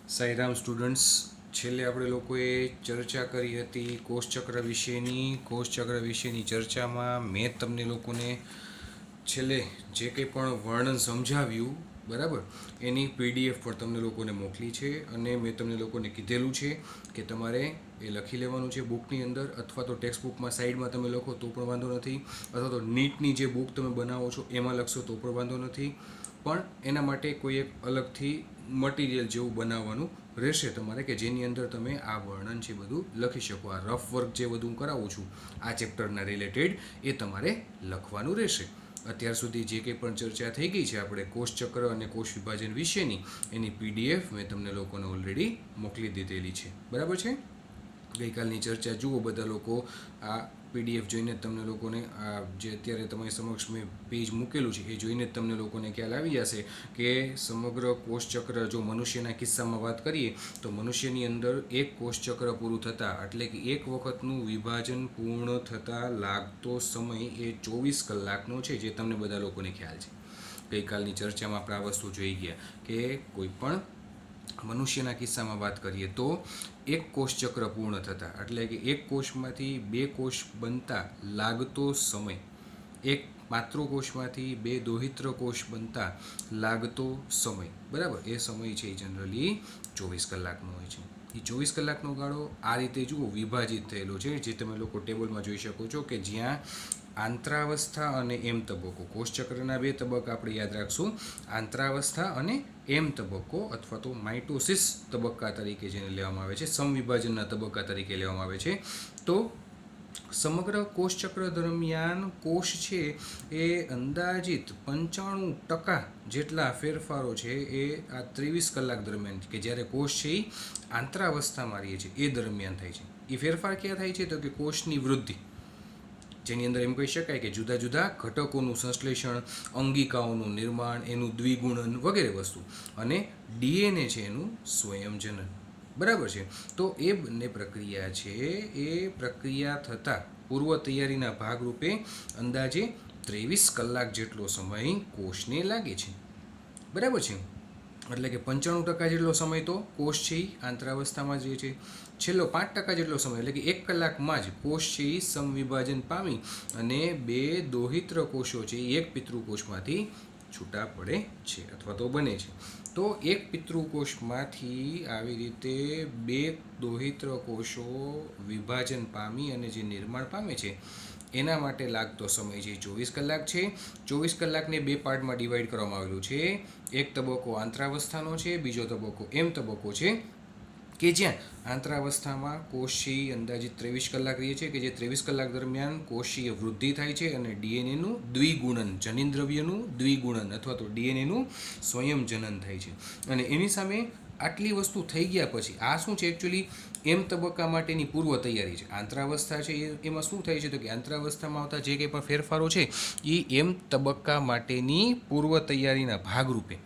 Sairam students, છેલ્લે આપણે લોકોએ ચર્ચા કરી હતી કોષચક્ર વિશેની ચર્ચામાં મેં તમને લોકોને છેલ્લે જે કંઈ પણ વર્ણન સમજાવ્યું બરાબર એની પીડીએફ પણ તમને લોકોને મોકલી છે અને મેં તમને લોકોને કીધેલું છે કે તમારે એ લખી લેવાનું છે બુકની અંદર, અથવા તો ટેક્સ્ટ બુકમાં સાઈડમાં તમે લખો તો પણ વાંધો નથી, અથવા તો નીટની જે બુક તમે બનાવો છો એમાં લખશો તો પણ વાંધો નથી. પણ એના માટે કોઈ એક અલગથી મટીરિયલ જેવું બનાવવાનું રહેશે તમારે, કે જેની અંદર તમે આ વર્ણન છે બધું લખી શકો. આ રફ વર્ક જે બધું હું કરાવું છું આ ચેપ્ટરના રિલેટેડ એ તમારે લખવાનું રહેશે. અત્યાર સુધી જે કંઈ પણ ચર્ચા થઈ ગઈ છે આપણે કોષચક્ર અને કોષ વિભાજન વિશેની, એની પીડીએફ મેં તમને લોકોને ઓલરેડી મોકલી દીધેલી છે. બરાબર છે? ગઈકાલની ચર્ચા જુઓ બધા લોકો. આ પીડીએફ જોઈને તમને લોકોને આ જે અત્યારે તમારી સમક્ષ મેં પેજ મૂકેલું છે એ જોઈને જ તમને લોકોને ખ્યાલ આવી જશે કે સમગ્ર કોષચક્ર, જો મનુષ્યના કિસ્સામાં વાત કરીએ તો મનુષ્યની અંદર એક કોષચક્ર પૂરું થતાં, એટલે કે એક વખતનું વિભાજન પૂર્ણ થતાં લાગતો સમય એ 24 કલાકનો છે, જે તમને બધા લોકોને ખ્યાલ છે. ગઈકાલની ચર્ચામાં આપણે આ વસ્તુ જોઈ ગયા કે કોઈ પણ મનુષ્યના કિસ્સામાં વાત કરીએ તો એક કોષચક્ર પૂર્ણ થતાં, એટલે કે એક કોષમાંથી બે કોષ બનતા લાગતો સમય, એક માતૃકોષમાંથી બે દોહિત્ર કોષ બનતા લાગતો સમય, બરાબર, એ સમય છે એ જનરલી 24 કલાકનો હોય છે. એ 24 કલાકનો ગાળો આ રીતે જુઓ વિભાજિત થયેલો છે, જે તમે લોકો ટેબલમાં જોઈ શકો છો, કે જ્યાં આંતરાવસ્થા અને એમ તબક્કો, કોષચક્રના બે તબક્કા આપણે યાદ રાખશું, આંતરાવસ્થા અને એમ તબક્કો અથવા તો માઇટોસિસ તબક્કા તરીકે જેને લેવામાં આવે છે, સમવિભાજનના તબક્કા તરીકે લેવામાં આવે છે. તો સમગ્ર કોષચક્ર દરમિયાન કોષ છે એ અંદાજિત 95% જેટલા ફેરફારો છે એ આ 23 કલાક દરમિયાન, કે જ્યારે કોષ છે એ આંતરાવસ્થામાં રહે છે એ દરમિયાન થાય છે. એ ફેરફાર ક્યાં થાય છે? તો કે કોષની વૃદ્ધિ, જેની અંદર એમ કહી શકાય કે જુદા જુદા ઘટકોનું સંશ્લેષણ, અંગિકાઓનું નિર્માણ, એનું દ્વિગુણન વગેરે વસ્તુ, અને ડીએનએ છે એનું સ્વયંજનન. બરાબર છે? તો એ બંને પ્રક્રિયા છે એ પ્રક્રિયા થતાં પૂર્વ તૈયારીના ભાગરૂપે અંદાજે 23 કલાક જેટલો સમય કોષને લાગે છે. બરાબર છે? એટલે કે 95% જેટલો સમય તો કોષ છે એ આંતરાવસ્થામાં જ રહે છે. છેલ્લો 5% જેટલો સમય, એટલે કે 1 કલાકમાં જ કોષ છે એ સમવિભાજન પામી અને બે દોહિત્ર કોષો છે એ એક પિતૃકોષમાંથી છૂટા પડે છે અથવા તો બને છે. તો એક પિતૃકોષમાંથી આવી રીતે બે દોહિત્ર કોષો વિભાજન પામી અને જે નિર્માણ પામે છે એના માટે લાગતો સમય છે 24 કલાક છે. 24 કલાકને બે પાર્ટમાં ડિવાઈડ કરવામાં આવેલું છે. એક તબક્કો આંતરાવસ્થાનો છે, બીજો તબક્કો એમ તબક્કો છે, કે જ્યાં આંતરાવસ્થામાં કોષીય અંદાજિત 23 કલાક રહે છે, કે જે 23 કલાક દરમિયાન કોષીય વૃદ્ધિ થાય છે અને ડીએનએનું દ્વિગુણન, જનીનદ્રવ્યનું દ્વિગુણન અથવા તો ડીએનએનું સ્વયંજનન થાય છે. અને એની સામે આટલી વસ્તુ થઈ ગયા પછી આ શું છે? એકચ્યુઅલી એમ તબક્કા માટેની પૂર્વ તૈયારી છે. આંતરાવસ્થા છે એમાં શું થાય છે? તો કે આંતરાવસ્થામાં આવતા જે કંઈ પણ ફેરફારો છે એ એમ તબક્કા માટેની પૂર્વ તૈયારીના ભાગરૂપે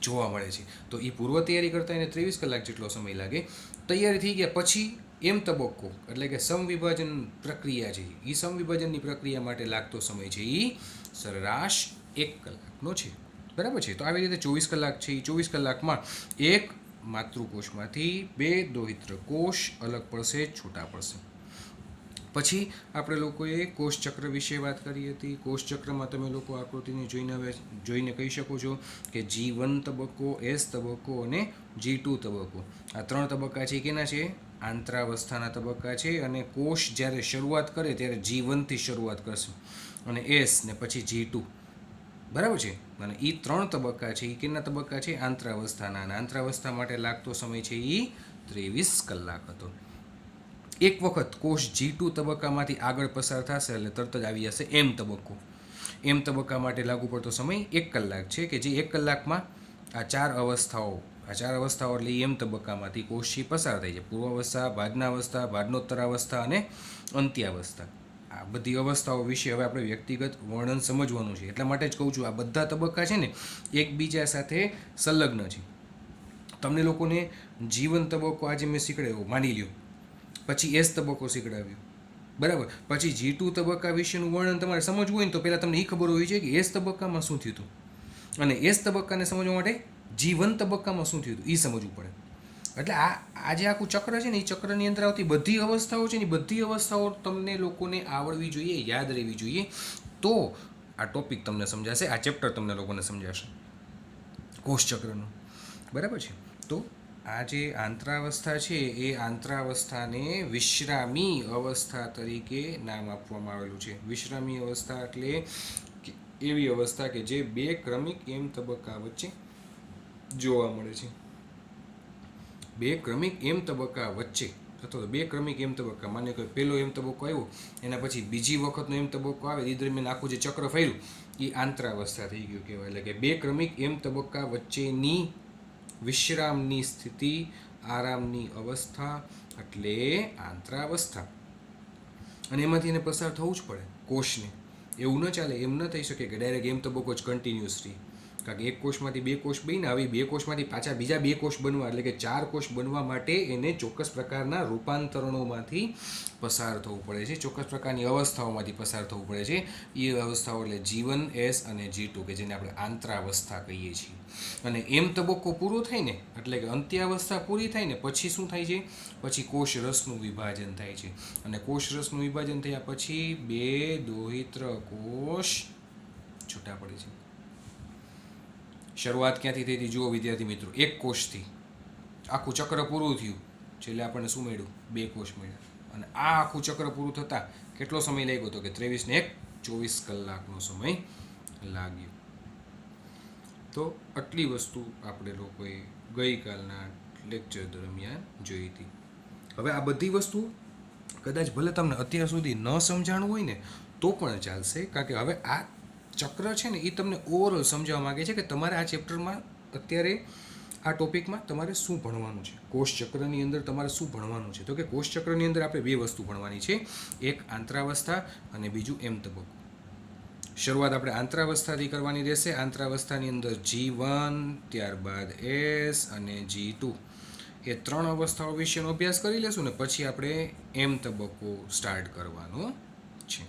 જોવા મળે છે. તો એ પૂર્વ તૈયારી કરતાં એને 23 કલાક જેટલો સમય લાગે. તૈયારી થઈ ગયા પછી એમ તબક્કો, એટલે કે સમવિભાજન પ્રક્રિયા છે, એ સમવિભાજનની પ્રક્રિયા માટે લાગતો સમય છે એ સરેરાશ 1 કલાકનો છે. બરાબર છે? તો આવી રીતે 24 કલાક છે. એ 24 કલાકમાં એક માતૃકોષમાંથી બે દોહિત્ર કોષ અલગ પડશે, છૂટા પડશે. પછી આપણે લોકોએ કોષચક્ર વિશે વાત કરી હતી. કોષચક્રમાં તમે લોકો આકૃતિને જોઈને કહી શકો છો કે G1 તબક્કો, S તબક્કો અને G2 તબક્કો. આ 3 તબક્કા છે કેના છે? આંતરાવસ્થાના તબક્કા છે. અને કોષ જ્યારે શરૂઆત કરે ત્યારે G1 થી શરૂઆત કરશે, અને S ને પછી G2. બરાબર છે? અને એ 3 તબક્કા છે એ કેના તબક્કા છે? આંતરાવસ્થાના. અને આંતરાવસ્થા માટે લાગતો સમય છે એ 23 કલાક હતો. એક વખત કોષ G2 તબક્કામાંથી આગળ પસાર થશે એટલે તરત જ આવી જશે એમ તબક્કો. એમ તબક્કા માટે લાગુ પડતો સમય 1 કલાક છે, કે જે 1 કલાકમાં આ ચાર અવસ્થાઓ એટલે એમ તબક્કામાંથી કોષથી પસાર થાય છે. પૂર્વાવસ્થા, ભાજનાવસ્થા, ભાજનોત્તરાવસ્થા અને અંત્યાવસ્થા. આ બધી અવસ્થાઓ વિશે હવે આપણે વ્યક્તિગત વર્ણન સમજવાનું છે. એટલા માટે જ કહું છું આ બધા તબક્કા છે ને એકબીજા સાથે સંલગ્ન છે. તમને લોકોને જીવન તબક્કો આજે મેં શીખવાડ્યો, માની લ્યો. પછી S તબક્કો શીખડાવ્યો, બરાબર. પછી G2 તબક્કા વિશેનું વર્ણન તમારે સમજવું હોય ને તો પહેલાં તમને એ ખબર હોવી જોઈએ કે S તબક્કામાં શું થયું હતું. અને S તબક્કાને સમજવા માટે G1 તબક્કામાં શું થયું હતું એ સમજવું પડે. એટલે આ જે આખું ચક્ર છે ને એ ચક્રની અંદર આવતી બધી અવસ્થાઓ છે ને એ બધી અવસ્થાઓ તમને લોકોને આવડવી જોઈએ, યાદ રહેવી જોઈએ, તો આ ટોપિક તમને સમજાશે, આ ચેપ્ટર તમને લોકોને સમજાશે કોષચક્રનું. બરાબર છે. તો આ જે આંતરાવસ્થા છે એ આંતરાવસ્થાને વિશ્રામી અવસ્થા તરીકે નામ આપવામાં આવેલું છે. વિશ્રામી અવસ્થા એટલે એવી અવસ્થા કે જે બે ક્રમિક એમ તબક્કા વચ્ચે જોવા મળે છે. બે ક્રમિક એમ તબક્કા વચ્ચે અથવા તો બે ક્રમિક એમ તબક્કા, માન્ય કે પહેલો એમ તબક્કો આવ્યો એના પછી બીજી વખતનો એમ તબક્કો આવે એ દરમિયાન આખું જે ચક્ર ફર્યું એ આંતરાવસ્થા થઈ ગયું કહેવાય. એટલે કે બે ક્રમિક એમ તબક્કા વચ્ચેની વિશ્રામની સ્થિતિ, આરામની અવસ્થા એટલે આંતરાવસ્થા. અને એમાંથી એને પસાર થવું જ પડે કોષને. એવું ન ચાલે, એમ ન થઈ શકે કે ડાયરેક્ટ એમ તબક્કો જ કન્ટિન્યુઅસ રહી. કારણ કે એક કોષમાંથી બે કોષ બન્યા, હવે બે કોષમાંથી પાછા બીજા બે કોષ બનવા એટલે કે 4 કોષ બનવા માટે એને ચોક્કસ પ્રકારના રૂપાંતરણોમાંથી પસાર થવું પડે છે, ચોક્કસ પ્રકારની અવસ્થાઓમાંથી પસાર થવું પડે છે. એ અવસ્થાઓ એટલે G1, S અને G2 કે જેને આપણે આંતરાવસ્થા કહીએ છીએ. અને એમ તબક્કો પૂરો થાય ને એટલે કે અંત્યાવસ્થા પૂરી થાય ને પછી શું થાય છે? પછી કોષરસનું વિભાજન થાય છે. અને કોષરસનું વિભાજન થયા પછી બે દોહિત્ર કોષ છૂટા પડે છે. શરૂઆત ક્યાંથી થઈ હતી? જુઓ વિદ્યાર્થી મિત્રો, એક કોષથી આખું ચક્ર પૂરું થયું, છેલ્લે આપણને શું મળ્યું? બે કોષ મળ્યા. અને આ આખું ચક્ર પૂરું થતાં કેટલો સમય લાગ્યો હતો? કે 23 ને 1 24 કલાકનો સમય લાગ્યો. તો આટલી વસ્તુ આપણે લોકોએ ગઈકાલના લેક્ચર દરમિયાન જોઈ હતી. હવે આ બધી વસ્તુ કદાચ ભલે તમને અત્યાર સુધી ન સમજાણું હોય ને તો પણ ચાલશે, કારણ કે હવે આ ચક્ર છે ને એ તમને ઓવરઓલ સમજાવવા માગે છે કે તમારે આ ચેપ્ટરમાં અત્યારે આ ટોપિકમાં તમારે શું ભણવાનું છે. કોષચક્રની અંદર તમારે શું ભણવાનું છે? તો કે કોષચક્રની અંદર આપણે બે વસ્તુ ભણવાની છે, એક આંતરાવસ્થા અને બીજું એમ તબક્કો. શરૂઆત આપણે આંતરાવસ્થાથી કરવાની રહેશે. આંતરાવસ્થાની અંદર G1, ત્યારબાદ S અને G2 એ 3 અવસ્થાઓ વિશેનો અભ્યાસ કરી લેશું ને પછી આપણે એમ તબક્કો સ્ટાર્ટ કરવાનો છે.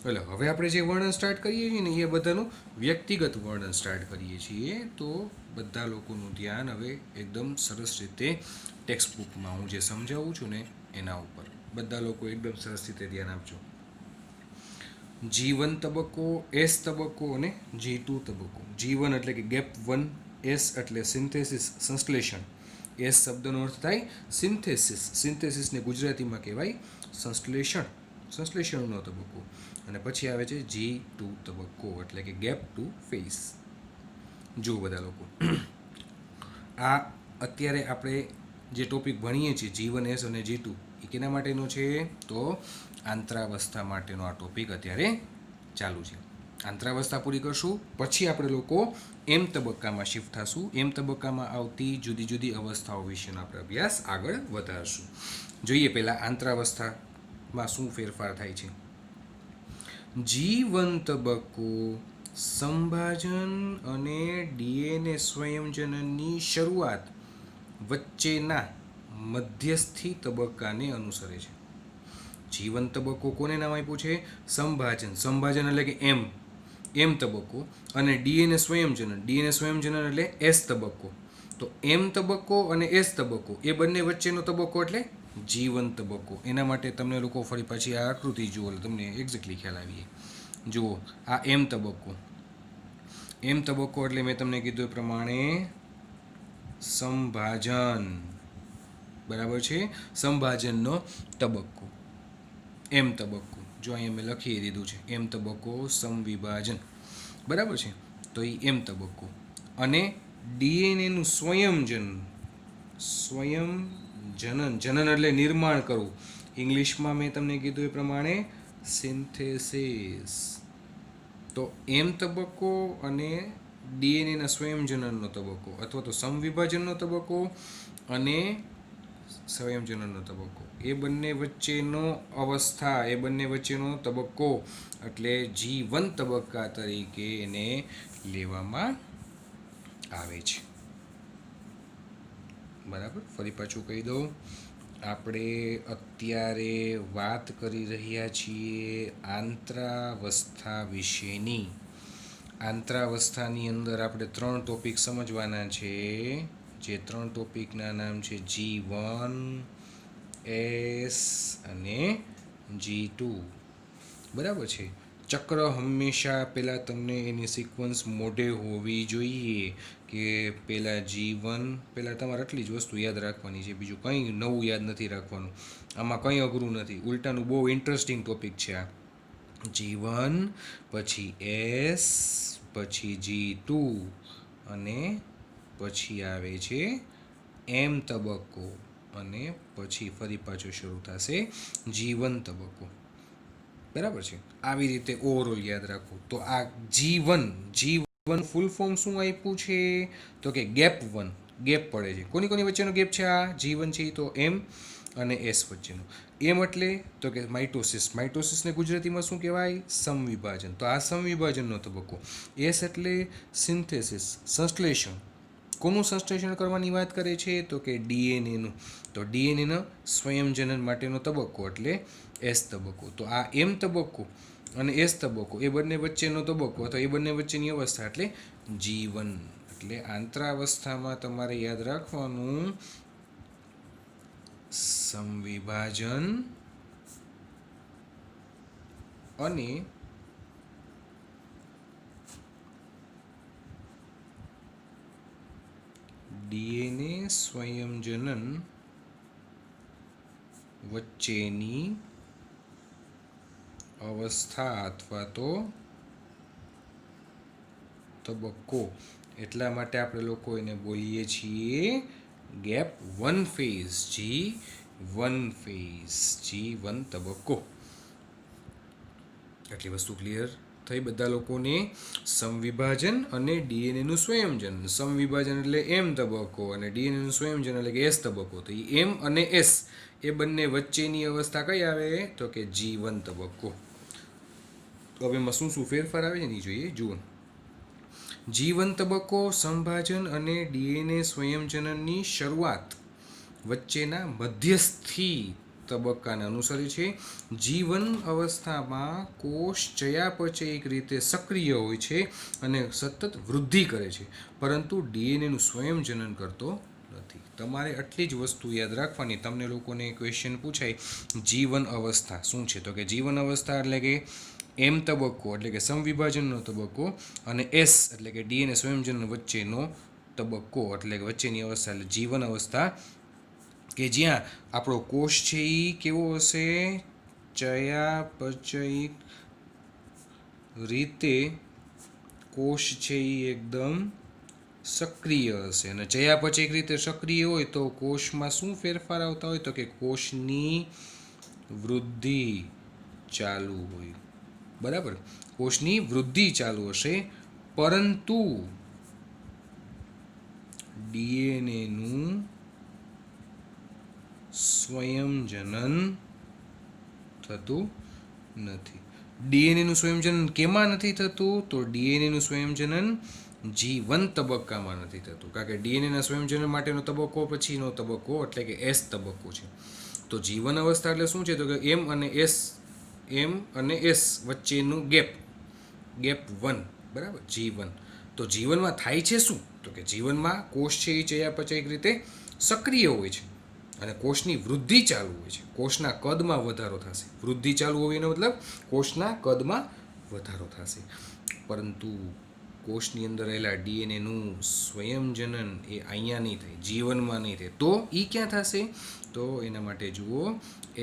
એટલે હવે આપણે જે વર્ણન સ્ટાર્ટ કરીએ છીએ ને એ બધાનું વ્યક્તિગત વર્ણન સ્ટાર્ટ કરીએ છીએ. તો બધા લોકોનું ધ્યાન હવે એકદમ સરસ રીતે ટેક્સ્ટ બુકમાં હું જે સમજાવું છું ને એના ઉપર બધા લોકો એકદમ સરસ રીતે ધ્યાન આપજો. G1 તબક્કો, S તબક્કો અને G2 તબક્કો. G1 એટલે કે ગેપ 1, S એટલે સિન્થેસિસ સંશ્લેષણ. S શબ્દનો અર્થ થાય સિન્થેસિસ. સિન્થેસિસને ગુજરાતીમાં કહેવાય સંશ્લેષણ, સંશ્લેષણનો તબક્કો. અને પછી આવે છે G2 તબક્કો એટલે કે ગેપ 2 ફેઝ. જુઓ બધા લોકો, આ અત્યારે આપણે જે ટોપિક ભણીએ છીએ G1, S અને G2 એ કેના માટેનો છે? તો આંતરાવસ્થા માટેનો આ ટોપિક અત્યારે ચાલુ છે. આંતરાવસ્થા પૂરી કરશું પછી આપણે લોકો એમ તબક્કામાં શિફ્ટ થશું. એમ તબક્કામાં આવતી જુદી જુદી અવસ્થાઓ વિશેનો આપણે અભ્યાસ આગળ વધારશું. જોઈએ પહેલાં આંતરાવસ્થામાં શું ફેરફાર થાય છે. G1 તબક્કો સંભાજન અને DNA સંયોજનની શરૂઆત વચ્ચેના મધ્યસ્થી તબક્કાને અનુસરે છે. G1 તબક્કો કોને નામ આપ્યું છે? સંભાજન. સંભાજન એટલે કે એમ તબક્કો. અને DNA સંયોજન, DNA સંયોજન એટલે S તબક્કો. તો એમ તબક્કો અને S તબક્કો એ બંને વચ્ચેનો તબક્કો એટલે G1 તબક્કો. એના માટે તમને લોકો ફરી પાછી આ આકૃતિ જુઓ એટલે તમને એક્ઝેક્ટલી ખ્યાલ આવીએ. જુઓ, આ એમ તબક્કો. એમ તબક્કો એટલે મેં તમને કીધું એ પ્રમાણે સંભાજન. બરાબર છે? સંભાજનનો તબક્કો એમ તબક્કો. જો અહીંયા મેં લખી દીધું છે એમ તબક્કો સંવિભાજન. બરાબર છે? તો એ એમ તબક્કો. અને DNAનું સ્વયંજનન. જનન એટલે નિર્માણ કરવું. ઇંગ્લિશમાં મેં તમને કીધું એ પ્રમાણે સિન્થેસિસ. તો એમ તબક્કો અને DNAના સ્વયંજનનનો તબક્કો અથવા તો સંવિભાજનનો તબક્કો અને સંયોજનનો તબક્કો એ બંને વચ્ચેનો અવસ્થા, એ બંને વચ્ચેનો તબક્કો એટલે G1 તબક્કા તરીકે એને લેવામાં આવે છે. બરાબર? ફરી પાછું કહી દઉં, આપણે અત્યારે વાત કરી રહ્યા છીએ આંતરાવસ્થા વિશેની. આંતરાવસ્થાની અંદર આપણે 3 ટોપિક સમજવાના છે, જે 3 ટોપિકના નામ છે G1, S અને G2. બરાબર છે. ચક્ર હંમેશા પહેલાં તમને એની સિક્વન્સ મોઢે હોવી જોઈએ કે પહેલાં G1, પહેલાં તમારે આટલી જ વસ્તુ યાદ રાખવાની છે, બીજું કંઈ નવું યાદ નથી રાખવાનું. આમાં કંઈ અઘરું નથી, ઉલટાનું બહુ ઇન્ટરેસ્ટિંગ ટોપિક છે આ. G1, પછી S, પછી G2 અને પછી આવે છે M તબક્કો અને પછી ફરી પાછો શરૂ થશે G1 તબક્કો. બરાબર છે. આવી રીતે ઓવરઓલ યાદ રાખો. તો આ G1 ફૂલ ફોર્મ શું આપ્યું છે? તો કે ગેપ 1, ગેપ પડે છે. કોની વચ્ચેનો ગેપ છે આ G1 છે? તો M અને S વચ્ચેનો. એમ એટલે તો કે માઇટોસિસને ગુજરાતીમાં શું કહેવાય? સમવિભાજન. તો આ સમવિભાજનનો તબક્કો. એસ એટલે સિન્થેસિસ, સંશ્લેષણ. કોનું સંશ્લેષણ કરવાની વાત કરે છે? તો કે ડીએનએનું. તો ડીએનએના સ્વયંજનન માટેનો તબક્કો એટલે એસ તબક્કો. તો આ એમ તબક્કો અને એસ તબક્કો એ બંને વચ્ચેનો તબક્કો અથવા એ બંને વચ્ચેની અવસ્થા એટલે G1. એટલે આંતરાવસ્થામાં તમારે યાદ રાખવાનું સંવિભાજન અને ડીએનએ સ્વયંજનન વચ્ચેની અવસ્થા અથવા તો તબક્કો. એટલા માટે આપણે લોકો એને બોલીએ છીએ gap 1 phase, G1 phase, G1 તબક્કો. આટલી વસ્તુ ક્લિયર થઈ બધા લોકોને? સમવિભાજન અને ડીએનએનું સ્વયંજન. સમવિભાજન એટલે એમ તબક્કો અને ડીએનએનું સ્વયંજન એટલે કે એસ તબક્કો. તો એ એમ અને એસ એ બંને વચ્ચેની અવસ્થા કઈ આવે? તો કે G1 તબક્કો. તો હવે એમાં શું શું ફેરફાર આવે છે એ જોઈએ. જુઓ, G1 તબક્કો સંભાજન અને ડીએનએ સ્વયંજનનની શરૂઆત વચ્ચેના મધ્યસ્થી તબક્કાને અનુસરે છે. G1 અવસ્થામાં કોષ ચયાપચયિક રીતે સક્રિય હોય છે અને સતત વૃદ્ધિ કરે છે, પરંતુ ડીએનએનું સ્વયંજનન કરતો નથી. તમારે આટલી જ વસ્તુ યાદ રાખવાની. તમને લોકોને ક્વેશ્ચન પૂછાય G1 અવસ્થા શું છે? તો કે G1 અવસ્થા એટલે કે એમ તબક્કો એટલે કે સમવિભાજનનો તબક્કો અને એસ એટલે કે ડીએનએ સ્વયંજનન વચ્ચેનો તબક્કો એટલે કે વચ્ચેની અવસ્થા એટલે G1 અવસ્થા, કે જ્યાં આપણો કોષ છે એ કેવો હશે? ચયાપચયિક રીતે કોષ છે એ એકદમ સક્રિય હશે. અને ચયાપચયિક રીતે સક્રિય હોય તો કોષમાં શું ફેરફાર આવતા હોય? તો કે કોષની વૃદ્ધિ ચાલુ હોય. બરાબર, કોષની વૃદ્ધિ ચાલુ હશે, પરંતુ ડીએનએનું સ્વયંજનન થતું નથી. ડીએનએનું સ્વયંજનન કેમાં નથી થતું? તો ડીએનએનું સ્વયંજનન G1 તબક્કામાં નથી થતું, કારણ કે ડીએનએના સ્વયંજનન માટેનો તબક્કો પછીનો તબક્કો એટલે કે એસ તબક્કો છે. તો G1 અવસ્થા એટલે શું છે? તો કે એમ અને એસ વચ્ચેનું ગેપ 1. બરાબર, G1. તો G1માં થાય છે શું? તો કે G1માં કોષ છે એ ચયાપચયિક રીતે સક્રિય હોય છે અને કોષની વૃદ્ધિ ચાલુ હોય છે. કોષના કદમાં વધારો થશે. વૃદ્ધિ ચાલુ હોય એનો મતલબ કોષના કદમાં વધારો થશે, પરંતુ કોષની અંદર રહેલા ડીએનએનું સ્વયંજનન એ અહીંયા નહીં થાય, G1માં નહીં થાય. તો એ ક્યાં થશે? તો એના માટે જુઓ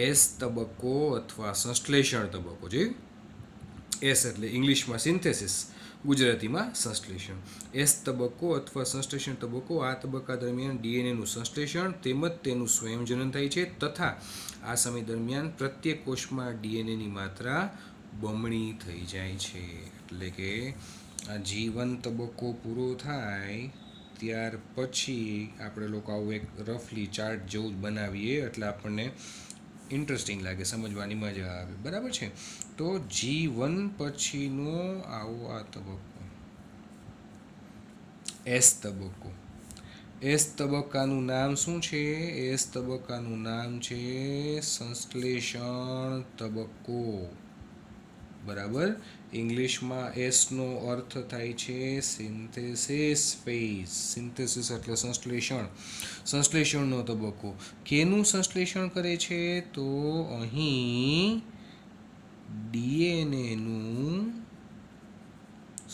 એસ તબક્કો અથવા સંશ્લેષણ તબક્કો. જે એસ એટલે ઇંગ્લિશમાં સિન્થેસિસ, ગુજરાતીમાં સંશ્લેષણ. એસ તબક્કો અથવા સંશ્લેષણ તબક્કો. આ તબક્કા દરમિયાન ડીએનએનું સંશ્લેષણ તેમજ તેનું સ્વયંજનન થાય છે તથા આ સમય દરમિયાન પ્રત્યેક કોષમાં ડીએનએની માત્રા બમણી થઈ જાય છે. એટલે કે આ G1 તબક્કો પૂરો થાય ત્યાર પછી આપણે લોકો આવું એક રફલી ચાર્ટ જેવું જ બનાવીએ એટલે આપણને ઇન્ટરેસ્ટિંગ લાગે, સમજવાની મજા આવે. બરાબર છે. તો G1 પછીનો આવો આ તબક્કો એસ તબક્કો. એસ તબક્કાનું નામ શું છે? એસ તબક્કાનું નામ છે સંશ્લેષણ તબક્કો. બરાબર. ઇંગ્લિશમાં એસનો અર્થ થાય છે સિન્થેસિસ ફેઝ. સિન્થેસિસ એટલે સંશ્લેષણ, સંશ્લેષણનો તબક્કો. કેનું સંશ્લેષણ કરે છે? તો અહીં ડીએનએનું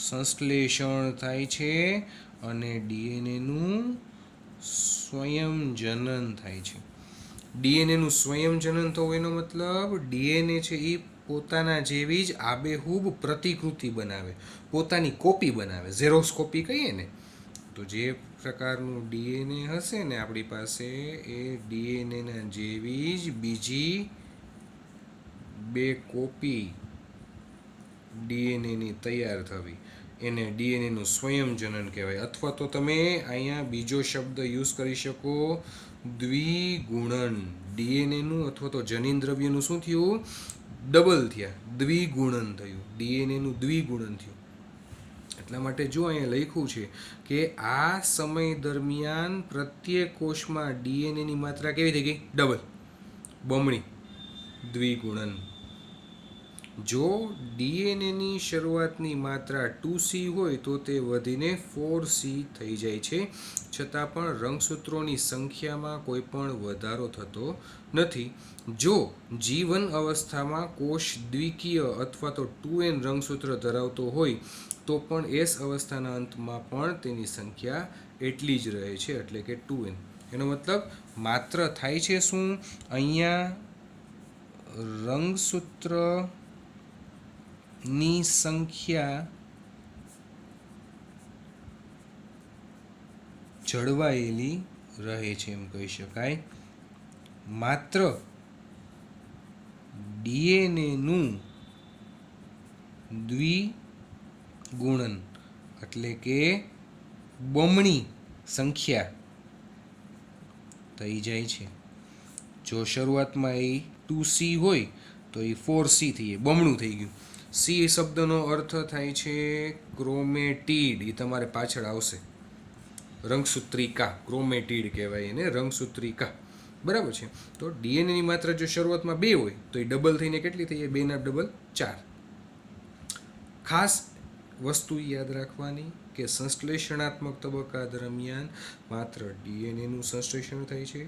સંશ્લેષણ થાય છે અને ડીએનએનું સ્વયંજનન થાય છે. ડીએનએનું સ્વયંજનન થવું એનો મતલબ ડીએનએ છે એ પોતાના જેવી જ આબેહૂબ પ્રતિકૃતિ બનાવે, પોતાની કોપી બનાવે, ઝેરોક્સ કોપી કહીએ ને. તો જે પ્રકારનું ડીએનએ હશે ને આપણી પાસે, એ ડીએનએના જેવી જ બીજી 2 કોપી ડીએનએની તૈયાર થવી, એને ડીએનએનું સ્વયંજનન કહેવાય. અથવા તો તમે અહીંયા બીજો શબ્દ યુઝ કરી શકો, દ્વિગુણન. ડીએનએનું અથવા તો જનીન દ્રવ્યનું શું થયું? ડબલ થયા, દ્વિગુણન થયું, ડીએનએનું દ્વિગુણન થયું. એટલા માટે જો અહીંયા લખ્યું છે કે આ સમય દરમિયાન પ્રત્યેક કોષમાં ડીએનએની માત્રા કેવી થઈ ગઈ? ડબલ, બમણી, દ્વિગુણન. જો ડીએનએની શરૂઆતની માત્રા 2C હોય તો તે વધીને 4C થઈ જાય છે, છતાં પણ રંગસૂત્રોની સંખ્યામાં કોઈ પણ વધારો થતો નથી. જો G1 અવસ્થામાં કોષ દ્વિકીય અથવા તો 2N રંગસૂત્ર ધરાવતો હોય તો પણ S અવસ્થાના અંતમાં પણ તેની સંખ્યા એટલી જ રહે છે, એટલે કે 2N. એનો મતલબ માત્ર થાય છે શું? અહીંયા રંગસૂત્ર ની સંખ્યા જળવાયેલી રહે છે એમ કહી શકાય. માત્ર ડીએનએનું દ્વિગુણન એટલે કે બમણી સંખ્યા થઈ જાય છે. જો શરૂઆતમાં એ 2C હોય તો એ 4C થઈ જાય, બમણું થઈ ગયું. સી શબ્દનો અર્થ થાય છે ક્રોમેટીડ. એ તમારે પાછળ આવશે. રંગસૂત્રિકા, ક્રોમેટીડ કહેવાય એને, રંગસૂત્રિકા. બરાબર છે. તો ડીએનએની માત્રા જો શરૂઆતમાં 2 હોય તો એ ડબલ થઈને કેટલી થઈ જાય? 2 ના ડબલ 4. ખાસ વસ્તુ યાદ રાખવાની કે સંશ્લેષણાત્મક તબક્કા દરમિયાન માત્ર ડીએનએનું સંશ્લેષણ થાય છે,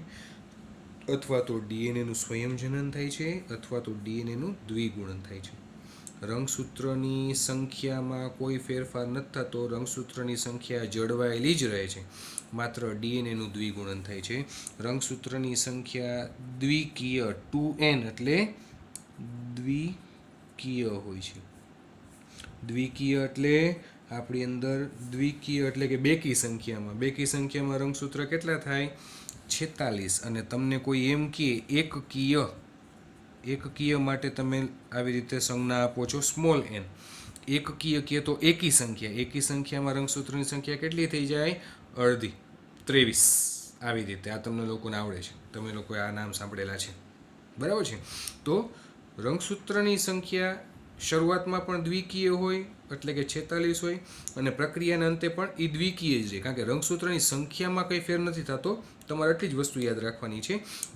અથવા તો ડીએનએનું સ્વયંજનન થાય છે, અથવા તો ડીએનએનું દ્વિગુણન થાય છે. રંગસૂત્રની સંખ્યામાં કોઈ ફેરફાર નથી થતો, રંગસૂત્રની સંખ્યા જળવાયેલી જ રહે છે, માત્ર ડીએનએનું દ્વિગુણન થાય છે. રંગસૂત્રની સંખ્યા દ્વિકીય 2N એટલે દ્વિકીય હોય છે. દ્વિકીય એટલે આપણી અંદર દ્વિકીય એટલે કે બેકી સંખ્યામાં રંગસૂત્ર કેટલા થાય? 46. અને તમને કોઈ એમ કે એકકીય માટે તમે આવી રીતે સંજ્ઞા આપો છો સ્મોલ n. એકકીય કહે તો એકી સંખ્યામાં રંગસૂત્રની સંખ્યા કેટલી થઈ જાય? અડધી, 23. આવી રીતે આ તમને લોકોને આવડે છે, તમે લોકોએ આ નામ સાંભળેલા છે. બરાબર છે. તો રંગસૂત્રની સંખ્યા શરૂઆતમાં પણ દ્વિકીય હોય એટલે કે 46 હોય, અને પ્રક્રિયાના અંતે પણ એ દ્વિકીય જ રહે, કારણ કે રંગસૂત્રની સંખ્યામાં કંઈ ફેર નથી થતો. તમારે એટલી જ વસ્તુ યાદ રાખવાની છે,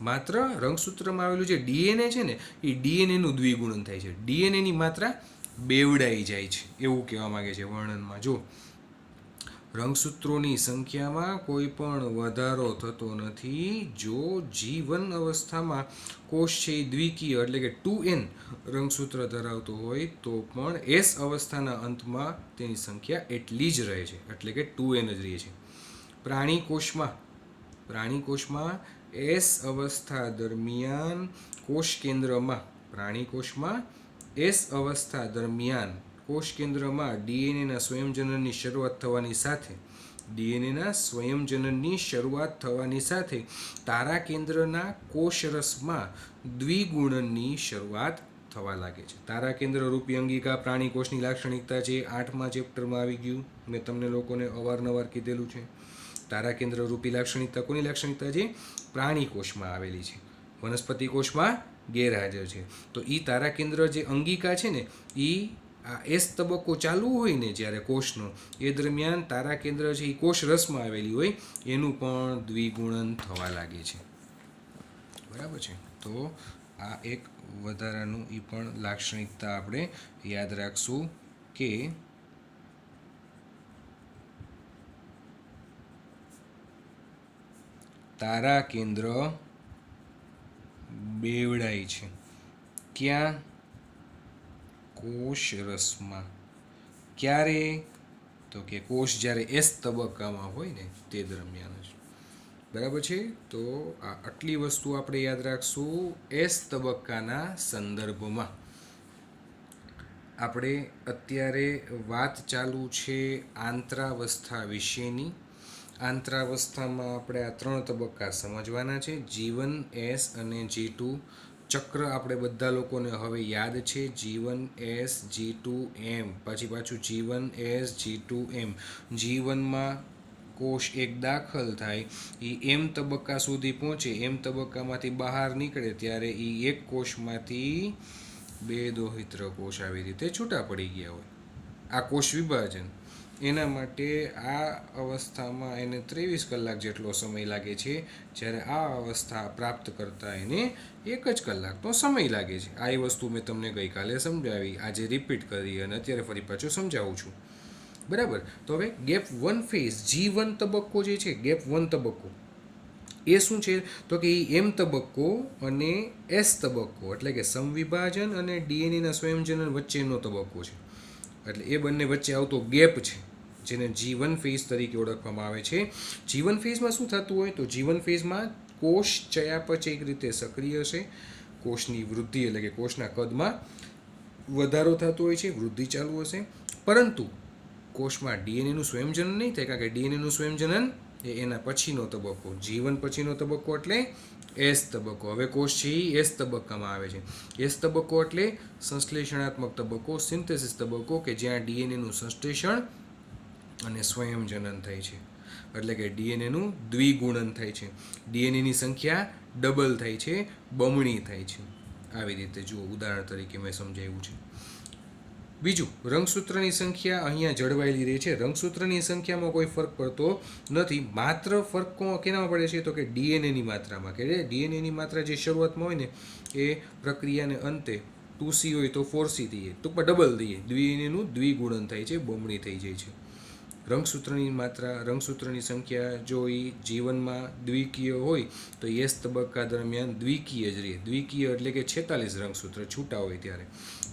માત્ર રંગસૂત્રમાં આવેલું જે ડીએનએ છે ને એ ડીએનએનું દ્વિગુણન થાય છે, ડીએનએની માત્રા બેવડાઈ જાય છે, એવું કહેવા માંગે છે વર્ણનમાં. જો રંગસૂત્રોની સંખ્યામાં કોઈ પણ વધારો થતો નથી. જો G1 અવસ્થામાં કોષ છે એ દ્વિકીય એટલે કે 2N રંગસૂત્ર ધરાવતો હોય તો પણ S અવસ્થાના અંતમાં તેની સંખ્યા એટલી જ રહે છે, એટલે કે 2N જ રહે છે. પ્રાણી કોષમાં S અવસ્થા દરમિયાન કોષ કેન્દ્રમાં ડીએનએના સ્વયંજનનની શરૂઆત થવાની સાથે તારા કેન્દ્રના કોષરસમાં દ્વિગુણનની શરૂઆત થવા લાગે છે. તારા કેન્દ્ર રૂપી અંગિકા પ્રાણી કોષની લાક્ષણિકતા છે. 8મા ચેપ્ટરમાં આવી ગયું, મેં તમને લોકોને અવારનવાર કીધેલું છે. તારા કેન્દ્ર રૂપી લાક્ષણિકતા કોની લાક્ષણિકતા છે? પ્રાણી કોષમાં આવેલી છે, વનસ્પતિ કોષમાં ગેરહાજર છે. તો એ તારા કેન્દ્ર જે અંગિકા છે ને એ આ S તબક્કો ચાલુ હોય ને જ્યારે કોષનો, એ દરમિયાન તારા કેન્દ્ર છે એ કોષ રસમાં આવેલી હોય, એનું પણ દ્વિગુણન થવા લાગે છે. બરાબર છે. તો આ એક વધારાનું એ પણ લાક્ષણિકતા આપણે યાદ રાખશું કે તારા કેન્દ્ર બેવડાય છે. ક્યાં? કોષરસમાં. ક્યારે? તો કે કોષ જ્યારે એસ તબક્કામાં હોય ને તે દરમિયાન જ. બરાબર છે. તો આ આટલી વસ્તુ આપણે યાદ રાખશું એસ તબક્કાના સંદર્ભમાં. આપણે અત્યારે વાત ચાલુ છે આંતરાવસ્થા વિશેની. આંતરાવસ્થામાં આપણે આ 3 તબક્કા સમજવાના છે. G1, S અને G2 ચક્ર આપણે બધા લોકોને હવે યાદ છે. G1 S G2 M, પાછું G1 S G2 M. G1માં કોષ એક દાખલ થાય, એ એમ તબક્કા સુધી પહોંચે, એમ તબક્કામાંથી બહાર નીકળે ત્યારે એ એક કોષમાંથી 2 દોહિત્ર કોષ આવી રીતે છૂટા પડી ગયા હોય. આ કોષ વિભાજન. એના માટે આ અવસ્થામાં એને 23 કલાક જેટલો સમય લાગે છે, જ્યારે આ અવસ્થા પ્રાપ્ત કરતા એને 1 જ કલાકનો સમય લાગે છે. આ વસ્તુ મેં તમને ગઈકાલે સમજાવી, આજે રિપીટ કરી અને અત્યારે ફરી પાછું સમજાવું છું. બરાબર. તો હવે ગેપ 1 ફેઝ G1 તબક્કો જે છે, ગેપ 1 તબક્કો એ શું છે? તો કે એ એમ તબક્કો અને એસ તબક્કો, એટલે કે સમવિભાજન અને ડીએનએના સ્વયંજનન વચ્ચેનો તબક્કો છે. એટલે એ બંને વચ્ચે આવતો ગેપ છે, જેને G1 ફેઝ તરીકે ઓળખવામાં આવે છે. G1 ફેઝમાં શું થતું હોય? તો G1 ફેઝમાં કોષ ચયાપચય એક રીતે સક્રિય છે. કોષની વૃદ્ધિ એટલે કે કોષના કદમાં વધારો થતો હોય છે, વૃદ્ધિ ચાલુ હશે, પરંતુ કોષમાં ડીએનએનું સ્વયંજનન નહીં થાય, કારણ કે ડીએનએનું સ્વયંજનન એ એના પછીનો તબક્કો. G1 પછીનો તબક્કો એટલે એસ તબક્કો. હવે કોષ છે એ એસ તબક્કામાં આવે છે. એસ તબક્કો એટલે સંશ્લેષણાત્મક તબક્કો, સિન્થેસિસ તબક્કો, કે જ્યાં ડીએનએનું સંશ્લેષણ અને સ્વયંજનન થાય છે. એટલે કે ડીએનએનું દ્વિગુણન થાય છે, ડીએનએની સંખ્યા ડબલ થાય છે, બમણી થાય છે. આવી રીતે જુઓ, ઉદાહરણ તરીકે મેં સમજાવ્યું છે. બીજું, રંગસૂત્રની સંખ્યા અહીંયા જળવાયેલી રહે છે. રંગસૂત્રની સંખ્યામાં કોઈ ફરક પડતો નથી. માત્ર ફરક કેનામાં પડે છે? તો કે ડીએનએની માત્રામાં. કે ડીએનએની માત્રા જે શરૂઆતમાં હોય ને એ પ્રક્રિયાને અંતે 2C હોય તો 4C થઈ જાય, ટૂંકમાં ડબલ થઈ જાય, ડીએનએનું દ્વિગુણન થાય છે, બમણી થઈ જાય છે. રંગસૂત્રની માત્રા, રંગસૂત્રની સંખ્યા જો એ G1માં દ્વિકીય હોય તો એસ તબક્કા દરમિયાન દ્વિકીય જ રહે. દ્વિકીય એટલે કે 46 રંગસૂત્ર છૂટા હોય ત્યારે,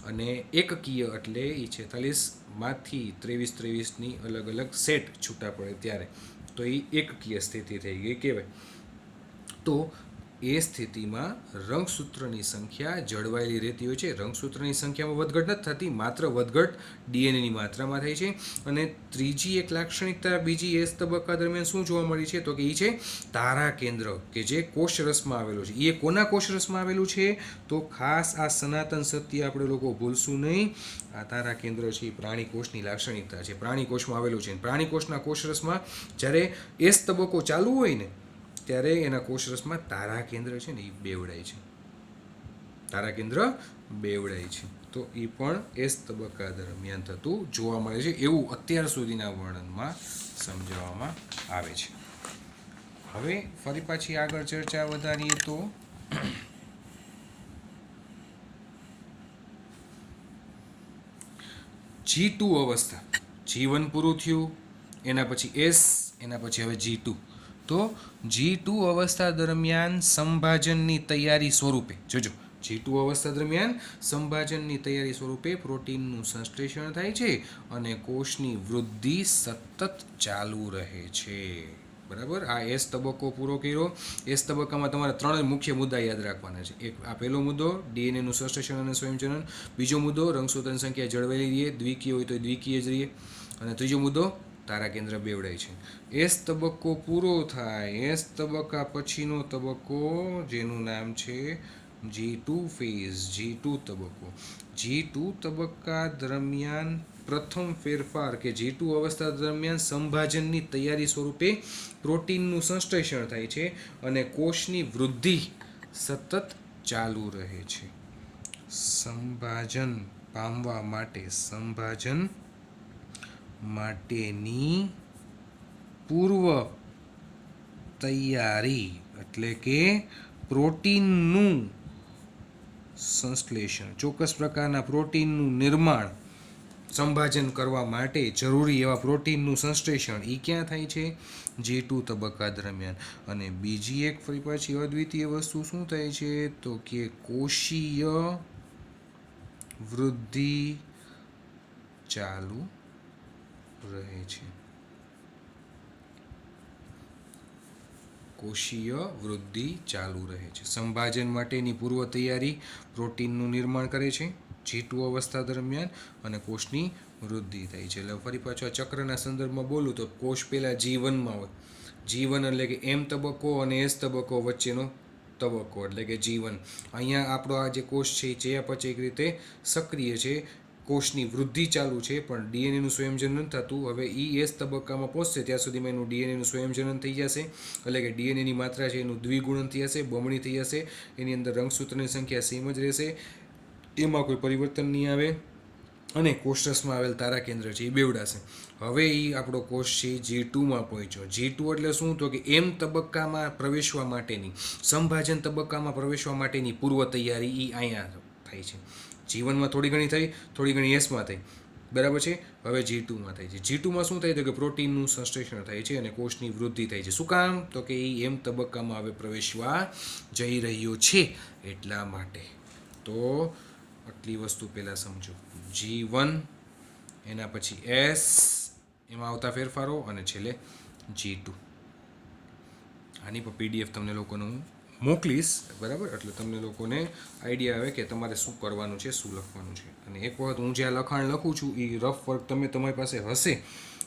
અને એકકીય એટલે એ 46માંથી 23-23ની અલગ અલગ સેટ છૂટા પડે ત્યારે, તો એ એકકીય સ્થિતિ થઈ ગઈ કહેવાય. તો એ સ્થિતિમાં રંગસૂત્રની સંખ્યા જળવાયેલી રહેતી હોય છે. રંગસૂત્રની સંખ્યામાં વધઘટ નથી થતી, માત્ર વધઘટ ડીએનએની માત્રામાં થાય છે. અને ત્રીજી એક લાક્ષણિકતા બીજી એસ તબક્કા દરમિયાન શું જોવા મળી છે? તો કે એ છે તારા કેન્દ્ર, કે જે કોષરસમાં આવેલું છે. એ કોના કોષરસમાં આવેલું છે? તો ખાસ આ સનાતન સત્ય આપણે લોકો ભૂલશું નહીં. આ તારા કેન્દ્ર છે એ પ્રાણી કોષની લાક્ષણિકતા છે, પ્રાણી કોષમાં આવેલું છે. પ્રાણી કોષના કોષરસમાં જ્યારે એસ તબક્કો ચાલુ હોય ને ત્યારે એના કોષરસમાં તારા કેન્દ્ર છે ને એ બેવડાય છે. તારા કેન્દ્ર બેવડાય છે. તો એ પણ એસ તબક્કા દરમિયાન થતું જોવા મળે છે, એવું અત્યાર સુધીના વર્ણનમાં સમજાવવામાં આવે છે. હવે ફરી પાછી આગળ ચર્ચા વધારીએ તો G2 અવસ્થા. G1 પૂરું થયું, એના પછી એસ, એના પછી હવે G2. તો G2 અવસ્થા દરમિયાન સંભાજનની તૈયારી સ્વરૂપે, જોજો, G2 અવસ્થા દરમિયાન સંભાજનની તૈયારી સ્વરૂપે પ્રોટીનનું સંશ્લેષણ થાય છે અને કોષની વૃદ્ધિ સતત ચાલુ રહે છે. બરાબર. આ એસ તબક્કો પૂરો કર્યો. એસ તબક્કામાં તમારે 3 મુખ્ય મુદ્દા યાદ રાખવાના છે. એક, આ પહેલો મુદ્દો ડીએનએનું સંશ્લેષણ અને સ્વયંજનન. બીજો મુદ્દો રંગસૂત્રની સંખ્યા જળવાયેલી રહે, દ્વિકીય હોય તો દ્વિકીય જ રહે. અને ત્રીજો મુદ્દો તારા કેન્દ્ર બેવડાય છે. એસ તબક્કો પૂરો થાય, એસ તબક્કા પછીનો તબક્કો જેનું નામ છે G2 ફેઝ, G2 તબક્કો. G2 તબક્કા દરમિયાન પ્રથમ ફેરફાર કે G2 અવસ્થા દરમિયાન સંભાજનની તૈયારી સ્વરૂપે પ્રોટીનનું સંશ્લેષણ થાય છે અને કોષની વૃદ્ધિ સતત ચાલુ રહે છે. સંભાજન પામવા માટે, સંભાજન માટેની પૂર્વ તૈયારી એટલે કે પ્રોટીનનું સંશ્લેષણ, ચોક્કસ પ્રકારના પ્રોટીનનું નિર્માણ સંભાજન કરવા માટે જરૂરી એવા પ્રોટીનનું સંશ્લેષણ એ ક્યાં થાય છે? G2 તબક્કા દરમિયાન. અને બીજી એક ફરી પાછી અદ્વિતીય વસ્તુ શું થાય છે? તો કે કોષીય વૃદ્ધિ ચાલુ રહે છે. કોષીય વૃદ્ધિ ચાલુ રહે છે. સંભાજન માટેની પૂર્વ તૈયારી પ્રોટીનનું નિર્માણ કરે છે G2 અવસ્થા દરમિયાન અને કોષની વૃદ્ધિ થાય છે. એટલે ફરી પાછું આ ચક્રના સંદર્ભમાં બોલું તો કોષ પહેલાં G1માં હોય. G1 એટલે કે M તબક્કો અને S તબક્કો વચ્ચેનો તબક્કો એટલે કે G1. અહીંયા આપણો આ જે કોષ છે એ ચયાપચય રીતે સક્રિય છે, કોષની વૃદ્ધિ ચાલુ છે, પણ ડીએનએનું સ્વયંજનન થતું. હવે S તબક્કામાં પહોંચશે ત્યાં સુધીમાં એનું ડીએનએનું સ્વયંજનન થઈ જશે, એટલે કે ડીએનએની માત્રા છે એનું દ્વિગુણન થઈ જશે, બમણી થઈ જશે. એની અંદર રંગસૂત્રની સંખ્યા સેમ જ રહેશે, એમાં કોઈ પરિવર્તન નહીં આવે અને કોષરસમાં આવેલ તારા કેન્દ્ર છે એ બેવડાશે. હવે એ આપણો કોષ છે G2માં પહોંચ્યો. G2 એટલે શું? તો કે M તબક્કામાં પ્રવેશવા માટેની, સંભાજન તબક્કામાં પ્રવેશવા માટેની પૂર્વ તૈયારી એ અહીંયા થાય છે. G1માં થોડી ઘણી થઈ, થોડી ઘણી Sમાં થઈ, બરાબર છે. હવે G2માં થાય છે. G2માં શું થાય? તો કે પ્રોટીનનું સંશ્લેષણ થાય છે અને કોષની વૃદ્ધિ થાય છે. શું કામ? તો કે એ M તબક્કામાં હવે પ્રવેશવા જઈ રહ્યો છે એટલા માટે. તો આટલી વસ્તુ પહેલાં સમજો. G1, એના પછી S, એમાં આવતા ફેરફારો, અને છેલ્લે G2. આની પર PDF તમને લોકોને હું મોકલીશ, બરાબર? એટલે તમને લોકોને આઈડિયા આવે કે તમારે શું કરવાનું છે, શું લખવાનું છે. અને એક વખત હું જે આ લખાણ લખું છું એ રફ વર્ક તમારી પાસે હશે,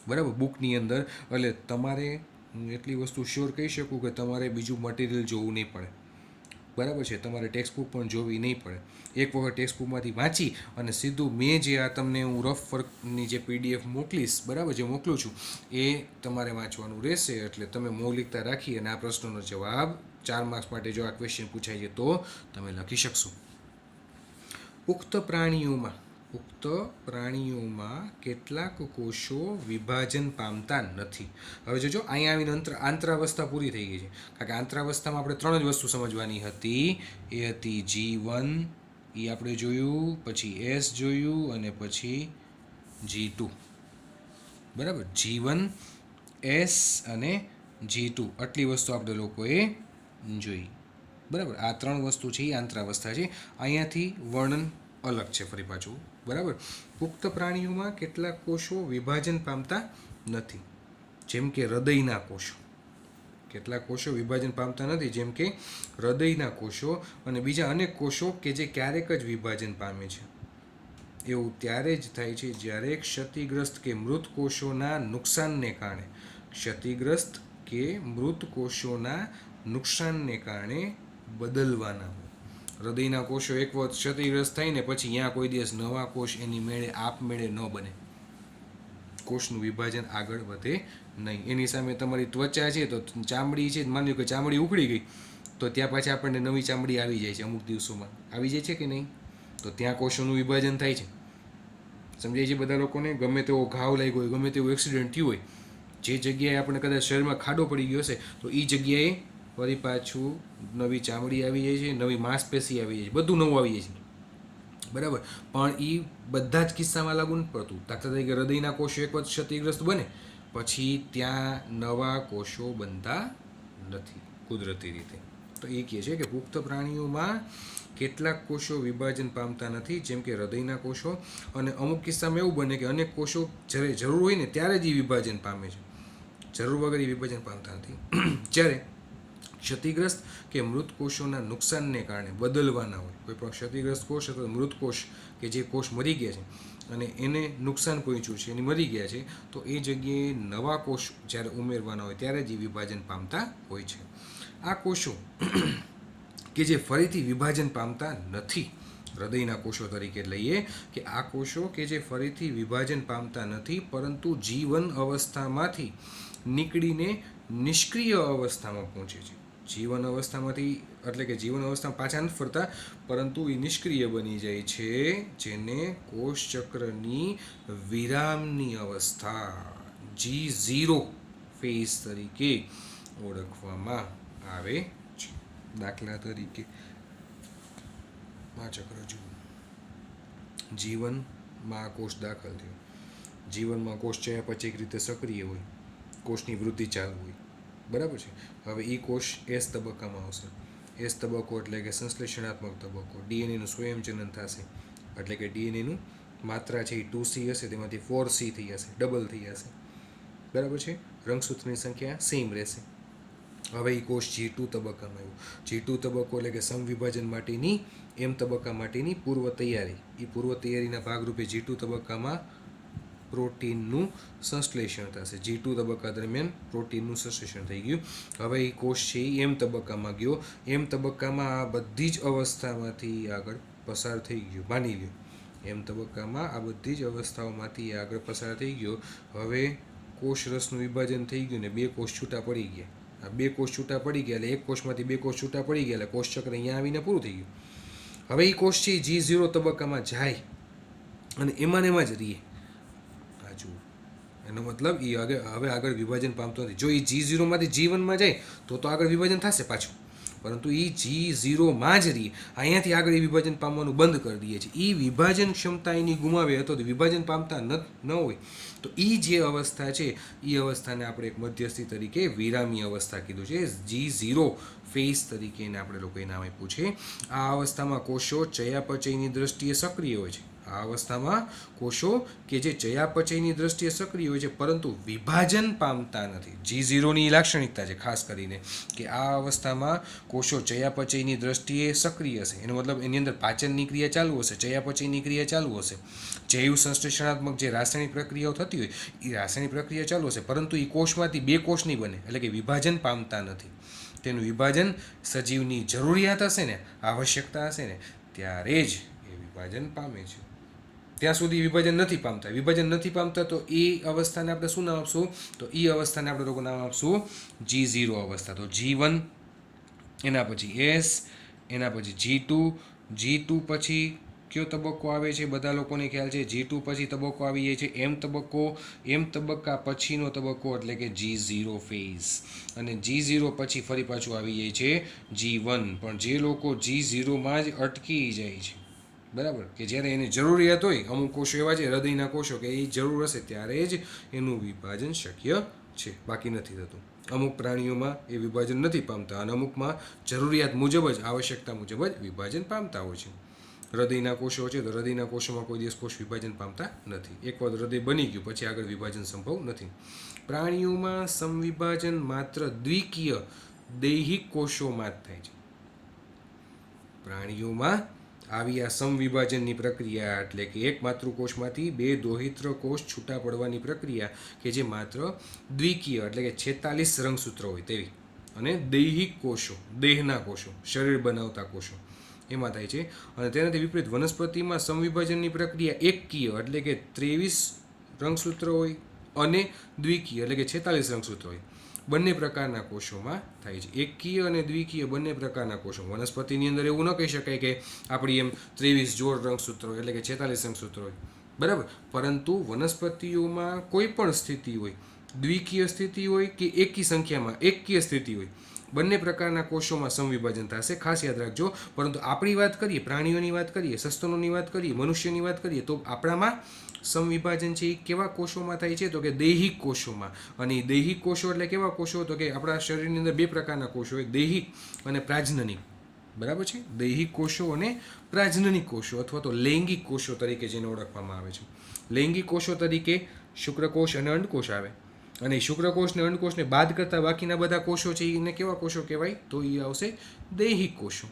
બરાબર, બુકની અંદર, એટલે તમારે હું એટલી વસ્તુ શ્યોર કહી શકું કે તમારે બીજું મટીરિયલ જોવું નહીં પડે, બરાબર છે. તમારે ટેક્સ્ટબુક પણ જોવી નહીં પડે. એક વખત ટેક્સ્ટબુકમાંથી વાંચી અને સીધું મેં જે આ તમને હું રફ વર્કની જે PDF મોકલીશ, બરાબર, જે મોકલું છું એ તમારે વાંચવાનું રહેશે. એટલે તમે મૌલિકતા રાખી અને આ પ્રશ્નનો જવાબ 4 માર્ક્સ માટે જો આ ક્વેશ્ચન પૂછાય છે તો તમે લખી શકશો. પુખ્ત પ્રાણીઓમાં કેટલાક કોષો વિભાજન પામતા નથી. હવે જોજો, અહીંયા આવીને આંતરાવસ્થા પૂરી થઈ ગઈ છે, કારણ કે આંતરાવસ્થામાં આપણે 3 જ વસ્તુ સમજવાની હતી. એ હતી G1, એ આપણે જોયું, પછી S જોયું, અને પછી G2, બરાબર. G1, S અને G2 આટલી વસ્તુ આપણે લોકોએ જોઈ, બરાબર. આ 3 વસ્તુ છે એ આંતરાવસ્થા છે. અહીંયાથી વર્ણન અલગ છે ફરી પાછું, બરાબર. પુખ્ત પ્રાણીઓમાં કેટલાક કોષો વિભાજન પામતા નથી, જેમ કે હૃદયના કોષો. કેટલાક કોષો વિભાજન પામતા નથી, જેમ કે હૃદયના કોષો, અને બીજા અનેક કોષો કે જે ક્યારેક જ વિભાજન પામે છે. એવું ત્યારે જ થાય છે જ્યારે ક્ષતિગ્રસ્ત કે મૃત કોષોના નુકસાનને કારણે, ક્ષતિગ્રસ્ત કે મૃત કોષોના નુકસાનને કારણે બદલવાના હોય. હૃદયના કોષો એક વખત ક્ષતિગ્રસ્ત થઈને પછી ત્યાં કોઈ દિવસ નવા કોષ એની મેળે આપમેળે ન બને, કોષનું વિભાજન આગળ વધે નહીં. એની સામે તમારી ત્વચા છે તો ચામડી છે, માની લો કે ચામડી ઉખડી ગઈ તો ત્યાં પાછી આપણને નવી ચામડી આવી જાય છે, અમુક દિવસોમાં આવી જાય છે કે નહીં? તો ત્યાં કોષોનું વિભાજન થાય છે. સમજાય છે બધા લોકોને? ગમે તેવો ઘાવ લાગ્યો હોય, ગમે તેવું એક્સિડન્ટ થયું હોય, જે જગ્યાએ આપણે કદાચ શરીરમાં ખાડો પડી ગયો હશે તો એ જગ્યાએ ફરી પાછું નવી ચામડી આવી જાય છે, નવી માંસપેશી આવી જાય છે, બધું નવું આવી જાય છે, બરાબર. પણ એ બધા જ કિસ્સામાં લાગુ નથી પડતું. દાખલા તરીકે હૃદયના કોષો એક વખત ક્ષતિગ્રસ્ત બને પછી ત્યાં નવા કોષો બનતા નથી કુદરતી રીતે. તો એ કહે છે કે પુખ્ત પ્રાણીઓમાં કેટલાક કોષો વિભાજન પામતા નથી, જેમ કે હૃદયના કોષો, અને અમુક કિસ્સામાં એવું બને કે અનેક કોષો જ્યારે જરૂર હોય ને ત્યારે જ એ વિભાજન પામે છે, જરૂર વગર એ વિભાજન પામતા નથી. જ્યારે ક્ષતિગ્રસ્ત કે મૃત કોષોના નુકસાનને કારણે બદલવાના હોય, કોઈ પણ ક્ષતિગ્રસ્ત કોષ અથવા મૃત કોષ કે જે કોષ મરી ગયા છે અને એને નુકસાન પહોંચ્યું છે, એને મરી ગયા છે, તો એ જગ્યાએ નવા કોષ જ્યારે ઉમેરવાના હોય ત્યારે જ એ વિભાજન પામતા હોય છે. આ કોષો કે જે ફરીથી વિભાજન પામતા નથી, હૃદયના કોષો તરીકે લઈએ કે આ કોષો કે જે ફરીથી વિભાજન પામતા નથી, પરંતુ G1 અવસ્થામાંથી નીકળીને નિષ્ક્રિય અવસ્થામાં પહોંચે છે. જીવન અવસ્થામાંથી, એટલે કે જીવન અવસ્થામાં પાછા નથી ફરતા, પરંતુ એ નિષ્ક્રિય બની જાય છે, જેને કોષચક્રની વિરામની અવસ્થા G0 ફેઝ તરીકે ઓળખવામાં આવે છે. દાખલા તરીકે આ ચક્ર જુઓ, જીવનમાં કોષ દાખલ થયો, જીવનમાં કોષ ચયાપચયિક રીતે સક્રિય હોય, કોષની વૃદ્ધિ ચાલુ હોય, બરાબર છે. હવે એ કોષ એસ તબક્કામાં આવશે. એસ તબક્કો એટલે કે સંશ્લેષણાત્મક તબક્કો. ડીએનએનું સ્વયંજનન થશે, એટલે કે ડીએનએનું માત્રા છે એ 2C હશે, તેમાંથી 4C થઈ જશે, ડબલ થઈ જશે, બરાબર છે. રંગસૂત્રની સંખ્યા સેમ રહેશે. હવે એ કોષ G2 તબક્કામાં આવ્યો. G2 તબક્કો એટલે કે સમવિભાજન માટેની એમ તબક્કા માટેની પૂર્વ તૈયારી. એ પૂર્વ તૈયારીના ભાગરૂપે G2 તબક્કામાં પ્રોટીનનું સંશ્લેષણ થશે. G2 તબક્કા દરમિયાન પ્રોટીનનું સંશ્લેષણ થઈ ગયું. હવે એ કોષ છે એ એમ તબક્કામાં ગયો. એમ તબક્કામાં આ બધી જ અવસ્થામાંથી આગળ પસાર થઈ ગયો, માની લ્યો. એમ તબક્કામાં આ બધી જ અવસ્થાઓમાંથી આગળ પસાર થઈ ગયો. હવે કોષ રસનું વિભાજન થઈ ગયું ને 2 કોષ છૂટા પડી ગયા. આ 2 કોષ છૂટા પડી ગયા એટલે એક કોષમાંથી 2 કોષ છૂટા પડી ગયા એટલે કોષ ચક્ર અહીંયા આવીને પૂરું થઈ ગયું. હવે એ કોષ છે G0 તબક્કામાં જાય અને એમાં જ રહીએ. આ જુઓ, એનો મતલબ એ હવે આગળ વિભાજન પામતો નથી. જો એ G0 માંથી G1માં જાય તો આગળ વિભાજન થશે પાછું, પરંતુ એ G0માં જ રહીએ. અહીંયાથી આગળ એ વિભાજન પામવાનું બંધ કરી દઈએ છીએ. એ વિભાજન ક્ષમતા એની ગુમાવે અથવા તો વિભાજન પામતા ન હોય તો એ જે અવસ્થા છે એ અવસ્થાને આપણે એક મધ્યસ્થી તરીકે વિરામી અવસ્થા કીધું છે. G0 ફેઝ તરીકે એને આપણે લોકોએ નામ આપ્યું છે. આ અવસ્થામાં કોષો ચયાપચયની દ્રષ્ટિએ સક્રિય હોય છે. આ અવસ્થામાં કોષો કે જે ચયાપચયની દ્રષ્ટિએ સક્રિય હોય છે પરંતુ વિભાજન પામતા નથી. G0ની લાક્ષણિકતા છે ખાસ કરીને કે આ અવસ્થામાં કોષો ચયાપચયની દ્રષ્ટિએ સક્રિય હશે. એનો મતલબ એની અંદર પાચનની ક્રિયા ચાલુ હશે, ચયાપચયની ક્રિયા ચાલુ હશે, જૈવ સંશ્લેષણાત્મક જે રાસાયણિક પ્રક્રિયાઓ થતી હોય એ રાસાયણિક પ્રક્રિયા ચાલુ હશે, પરંતુ એ કોષમાંથી 2 કોષ નહીં બને, એટલે કે વિભાજન પામતા નથી. તેનું વિભાજન સજીવની જરૂરિયાત હશે ને, આવશ્યકતા હશે ને, ત્યારે જ એ વિભાજન પામે છે. ત્યાં સુધી વિભાજન નથી પામતા. વિભાજન નથી પામતા તો એ અવસ્થાને આપણે શું નામ આપશું? તો એ અવસ્થાને આપણે લોકો નામ આપશું G0 અવસ્થા. તો G1, એના પછી S, એના પછી G2. G2 પછી કયો તબક્કો આવે છે? બધા લોકોને ખ્યાલ છે. G2 પછી તબક્કો આવી જાય છે M તબક્કો. M તબક્કા પછીનો તબક્કો એટલે કે G0 ફેઝ. અને G0 પછી ફરી પાછું આવી જાય છે G1. પણ જે લોકો G0માં જ અટકી જાય છે, બરાબર, કે જ્યારે એને જરૂરિયાત હોય, અમુક કોષો એવા છે હૃદયના કોષો કે એ જરૂર હશે ત્યારે જ એનું વિભાજન શક્ય છે, બાકી નથી થતું. અમુક પ્રાણીઓમાં એ વિભાજન નથી પામતા અને અમુકમાં જરૂરિયાત મુજબ જ, આવશ્યકતા મુજબ જ વિભાજન પામતા હોય છે. હૃદયના કોષો છે તો હૃદયના કોષોમાં કોઈ દિવસ કોષ વિભાજન પામતા નથી. એકવાર હૃદય બની ગયું પછી આગળ વિભાજન સંભવ નથી. પ્રાણીઓમાં સમવિભાજન માત્ર દ્વિકીય દૈહિક કોષોમાં જ થાય છે. પ્રાણીઓમાં આવી આ સમવિભાજનની પ્રક્રિયા એટલે કે એક માતૃકોષમાંથી 2 દોહિત્ર કોષ છૂટા પડવાની પ્રક્રિયા કે જે માત્ર દ્વિકીય એટલે કે 46 રંગસૂત્ર હોય તેવી અને દૈહિક કોષો, દેહના કોષો, શરીર બનાવતા કોષો એમાં થાય છે. અને તેનાથી વિપરીત વનસ્પતિમાં સમવિભાજનની પ્રક્રિયા એકકીય એટલે કે 23 રંગસૂત્ર હોય અને દ્વિકીય એટલે કે 46 રંગસૂત્ર હોય. બંને પ્રકારના કોષોમાં થાય છે. એકકીય અને દ્વિકીય બંને પ્રકારના કોષો. વનસ્પતિની અંદર એવું ન કહી શકાય કે આપણી એમ 23 જોડ રંગસૂત્રો એટલે કે 46 રંગસૂત્રો હોય, બરાબર. પરંતુ વનસ્પતિઓમાં કોઈ પણ સ્થિતિ હોય, દ્વિકીય સ્થિતિ હોય કે એકી સંખ્યામાં એકકીય સ્થિતિ હોય, બંને પ્રકારના કોષોમાં સમવિભાજન થશે, ખાસ યાદ રાખજો. પરંતુ આપણી વાત કરીએ, પ્રાણીઓની વાત કરીએ, સસ્તનોની વાત કરીએ, મનુષ્યની વાત કરીએ તો આપણામાં સમવિભાજન છે એ કેવા કોષોમાં થાય છે? તો કે દૈહિક કોષોમાં. અને દૈહિક કોષો એટલે કેવા કોષો? તો કે આપણા શરીરની અંદર 2 પ્રકારના કોષો હોય, દૈહિક અને પ્રાજનનિક, બરાબર છે. દૈહિક કોષો અને પ્રાજનનિક કોષો અથવા તો લૈંગિક કોષો તરીકે જેને ઓળખવામાં આવે છે. લૈંગિક કોષો તરીકે શુક્રકોષ અને અંડકોષ આવે. અને શુક્રકોષ અને અંડકોષને બાદ કરતા બાકીના બધા કોષો છે એને કેવા કોષો કહેવાય? તો એ આવશે દૈહિક કોષો.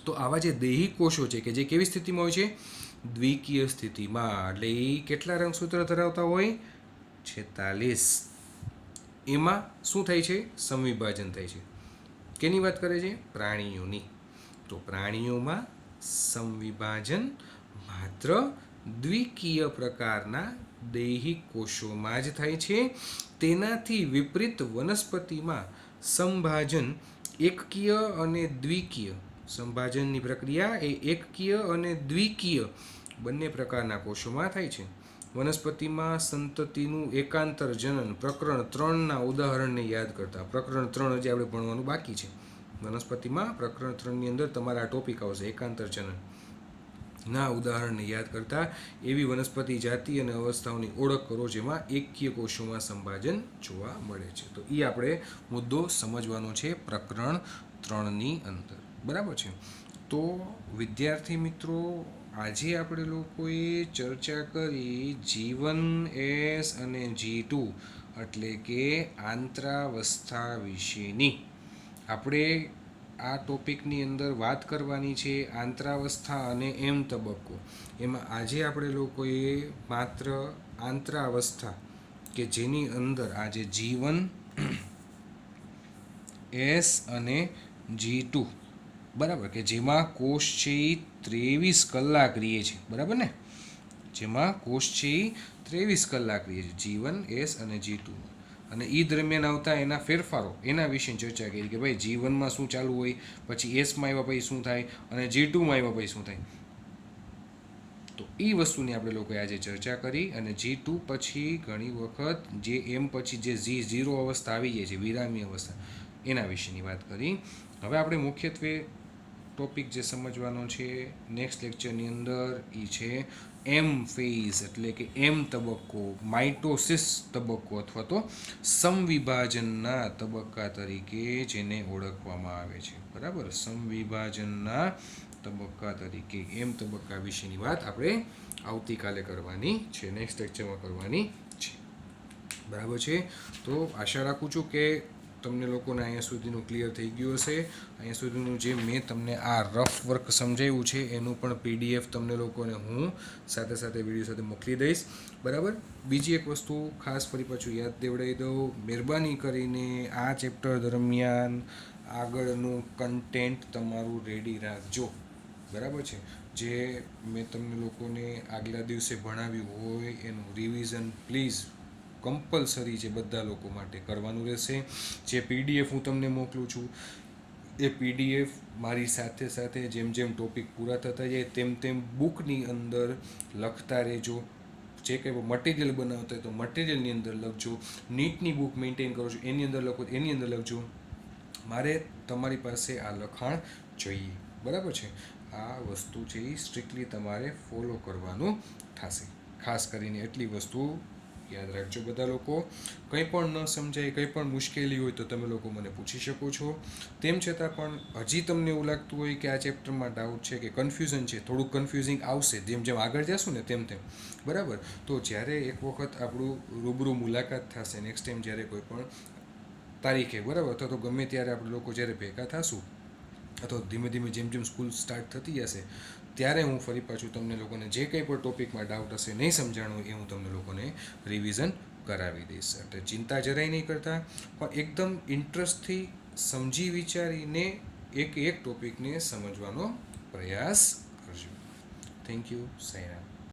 તો આવા જે દૈહિક કોષો છે કે જે કેવી સ્થિતિમાં હોય છે? દ્વિકીય સ્થિતિમાં. એટલે એ કેટલા રંગસૂત્ર ધરાવતા હોય? 46. એમાં શું થાય છે? સમવિભાજન થાય છે. કેની વાત કરે છે? પ્રાણીઓની. તો પ્રાણીઓમાં સમવિભાજન માત્ર દ્વિકીય પ્રકારના દૈહિક કોષોમાં જ થાય છે. તેનાથી વિપરીત વનસ્પતિમાં સંભાજન એકકીય અને દ્વિકીય, સંભાજનની પ્રક્રિયા એ એકકીય અને દ્વિકીય બંને પ્રકારના કોષોમાં થાય છે. વનસ્પતિમાં સંતતિનું એકાંતર જનન પ્રકરણ 3ના ઉદાહરણને યાદ કરતા. પ્રકરણ 3 હજી આપણે ભણવાનું બાકી છે, વનસ્પતિમાં પ્રકરણ 3ની અંદર તમારા આ ટોપિક આવશે એકાંતર જનન ના ઉદાહરણને યાદ કરતા એવી વનસ્પતિ જાતિ અને અવસ્થાઓની ઓળખ કરો જેમાં એકકીય કોષોમાં સંભાજન જોવા મળે છે. તો એ આપણે મુદ્દો સમજવાનો છે પ્રકરણ 3ની અંદર. બરાબર છે. તો વિદ્યાર્થી મિત્રો, આજે આપણે લોકોએ ચર્ચા કરી G1S અને G2 એટલે કે આંતરાવસ્થા વિશેની. આપણે આ ટોપિકની અંદર વાત કરવાની છે આંતરાવસ્થા અને એમ તબક્કો. એમાં આજે આપણે લોકોએ માત્ર આંતરાવસ્થા કે જેની અંદર આજે G1 S અને G2 બરાબર, કે જેમાં કોષ છે એ 23 કલાક રહે છે. બરાબર ને? જેમાં કોષ છે એ 23 કલાક રહે છે G1 S અને G2. અને એ દરમિયાન આવતા એના ફેરફારો એના વિશે ચર્ચા કરી કે ભાઈ G1માં શું ચાલુ હોય, પછી Sમાં આવ્યા પછી શું થાય, અને G2માં આવ્યા પછી શું થાય. તો એ વસ્તુની આપણે લોકોએ આજે ચર્ચા કરી. અને G2 પછી ઘણી વખત જે M પછી જે G0 અવસ્થા આવી જાય છે, વિરામી અવસ્થા, એના વિશેની વાત કરી. હવે આપણે મુખ્યત્વે ટોપિક જે સમજવાનો છે નેક્સ્ટ લેક્ચરની અંદર એ છે એમ ફેઝ એટલે કે એમ તબક્કો, માઇટોસિસ તબક્કો અથવા તો સમવિભાજનના તબક્કા તરીકે જેને ઓળખવામાં આવે છે. બરાબર, સમવિભાજનના તબક્કા તરીકે એમ તબક્કા વિશેની વાત આપણે આવતીકાલે કરવાની છે, નેક્સ્ટ લેક્ચરમાં કરવાની છે. બરાબર છે. તો આશા રાખું છું કે તમને લોકોને અહીંયા સુધીનું ક્લિયર થઈ ગયું હશે. અહીંયા સુધીનું જે મેં તમને આ રફ વર્ક સમજાવ્યું છે એનું પણ PDF તમને લોકોને હું સાથે સાથે વિડીયો સાથે મોકલી દઈશ. બરાબર. બીજી એક વસ્તુ ખાસ ફરી પાછું યાદ દેવડાવી દઉં, મહેરબાની કરીને આ ચેપ્ટર દરમિયાન આગળનું કન્ટેન્ટ તમારું રેડી રાખજો. બરાબર છે. જે મેં તમને લોકોને આગલા દિવસે ભણાવ્યું હોય એનું રિવિઝન પ્લીઝ કમ્પલસરી છે બધા લોકો માટે કરવાનું રહેશે. જે PDF હું તમને મોકલું છું એ PDF મારી સાથે સાથે જેમ જેમ ટોપિક પૂરા થતા જાય તેમ તેમ બુકની અંદર લખતા રહેજો. જે કંઈ મટીરિયલ બનાવતા હોય તો મટીરિયલની અંદર લખજો. નીટની બુક મેન્ટેન કરો છો એની અંદર લખો, એની અંદર લખજો. મારે તમારી પાસે આ લખાણ જોઈએ. બરાબર છે. આ વસ્તુ છે એ સ્ટ્રિક્ટલી તમારે ફોલો કરવાનું થશે. ખાસ કરીને એટલી વસ્તુ યાદ રાખજો બધા લોકો. કંઈ પણ ન સમજાય, કંઈ પણ મુશ્કેલી હોય તો તમે લોકો મને પૂછી શકો છો. તેમ છતાં પણ હજી તમને એવું લાગતું હોય કે આ ચેપ્ટરમાં ડાઉટ છે કે કન્ફ્યુઝન છે, થોડુંક કન્ફ્યુઝિંગ આવશે જેમ જેમ આગળ જશું ને તેમ તેમ. બરાબર. તો જ્યારે એક વખત આપણું રૂબરૂ મુલાકાત થશે નેક્સ્ટ ટાઈમ જ્યારે કોઈ પણ તારીખે, બરાબર, અથવા તો ગમે ત્યારે આપણે લોકો જ્યારે ભેગા થશું અથવા ધીમે ધીમે જેમ જેમ સ્કૂલ સ્ટાર્ટ થતી જશે ત્યારે હું ફરી પાછું તમને લોકોને જે કંઈ પણ ટોપિકમાં ડાઉટ હશે, નહીં સમજાણું એ હું તમને લોકોને રિવિઝન કરાવી દઈશ. એટલે ચિંતા જરાય નહીં કરતા, પણ એકદમ ઇન્ટરેસ્ટથી સમજી વિચારીને એક ટોપિકને સમજવાનો પ્રયાસ કરજો. Thank you. સાયરા.